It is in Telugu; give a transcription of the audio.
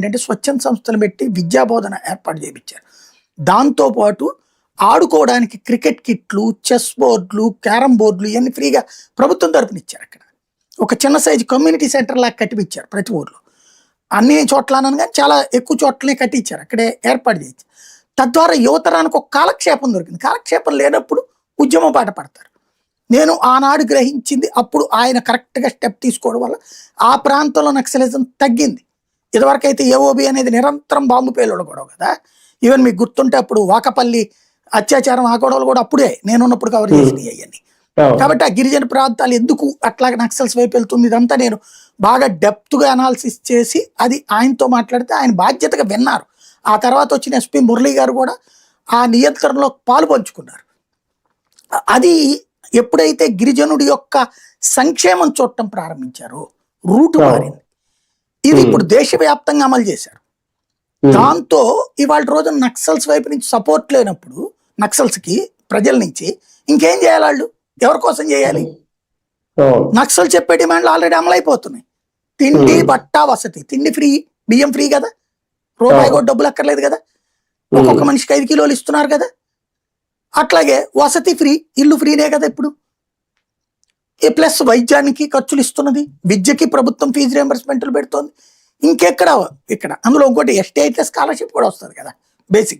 ఏంటంటే స్వచ్ఛంద సంస్థలు పెట్టి విద్యా బోధన ఏర్పాటు చేయించారు. దాంతో పాటు ఆడుకోవడానికి క్రికెట్ కిట్లు, చెస్ బోర్డులు, క్యారమ్ బోర్డులు ఇవన్నీ ఫ్రీగా ప్రభుత్వం తరపున ఇచ్చారు. అక్కడ ఒక చిన్న సైజు కమ్యూనిటీ సెంటర్ లాగా కట్టిపించారు ప్రతి ఊర్లో. అన్ని చోట్ల అనగా చాలా ఎక్కువ చోట్లనే కట్టించారు, అక్కడే ఏర్పాటు చేయించారు. తద్వారా యువతరానికి ఒక కాలక్షేపం దొరికింది. కాలక్షేపం లేనప్పుడు ఉద్యమం బాట పడతారు. నేను ఆనాడు గ్రహించింది అప్పుడు ఆయన కరెక్ట్గా స్టెప్ తీసుకోవడం వల్ల ఆ ప్రాంతంలో నక్సలిజం తగ్గింది. ఇదివరకైతే ఏఓబి అనేది నిరంతరం బాంబు పేలుడు గొడవ కదా. ఈవెన్ మీకు గుర్తుంటే అప్పుడు వాకపల్లి అత్యాచారం ఆ గొడవలు కూడా అప్పుడే నేనున్నప్పుడు కవర్ చేసినాయి అవన్నీ. కాబట్టి ఆ గిరిజన ప్రాంతాలు ఎందుకు అట్లాగే నక్సల్స్ వైపు వెళ్తుంది ఇదంతా నేను బాగా డెప్త్గా అనాలిసిస్ చేసి అది ఆయనతో మాట్లాడితే ఆయన బాధ్యతగా విన్నారు. ఆ తర్వాత వచ్చిన ఎస్పీ మురళీ గారు కూడా ఆ నియంత్రణలో పాలు పంచుకున్నారు. అది ఎప్పుడైతే గిరిజనుడి యొక్క సంక్షేమం చూడటం ప్రారంభించారో రూటు మారింది. ఇది ఇప్పుడు దేశవ్యాప్తంగా అమలు చేశారు. దాంతో ఇవాళ రోజున నక్సల్స్ వైపు నుంచి సపోర్ట్ లేనప్పుడు నక్సల్స్కి ప్రజల నుంచి ఇంకేం చేయాలి? వాళ్ళు ఎవరి కోసం చేయాలి? నక్సల్ చెప్పే డిమాండ్లు ఆల్రెడీ అమలైపోతున్నాయి. తిండి, బట్ట, వసతి. తిండి ఫ్రీ, బియ్యం ఫ్రీ కదా, రూపాయి కూడా డబ్బులు అక్కర్లేదు కదా, ఒక్కొక్క మనిషికి 5 కిలోలు ఇస్తున్నారు కదా. అట్లాగే వసతి ఫ్రీ, ఇల్లు ఫ్రీనే కదా ఇప్పుడు. ప్లస్ వైద్యానికి ఖర్చులు ఇస్తున్నది, విద్యకి ప్రభుత్వం ఫీజు రియంబర్స్మెంట్లు పెడుతోంది. ఇంకెక్కడ ఇక్కడ అందులో ఇంకోటి ఎస్టీ అయితే స్కాలర్షిప్ కూడా వస్తుంది కదా బేసిక్.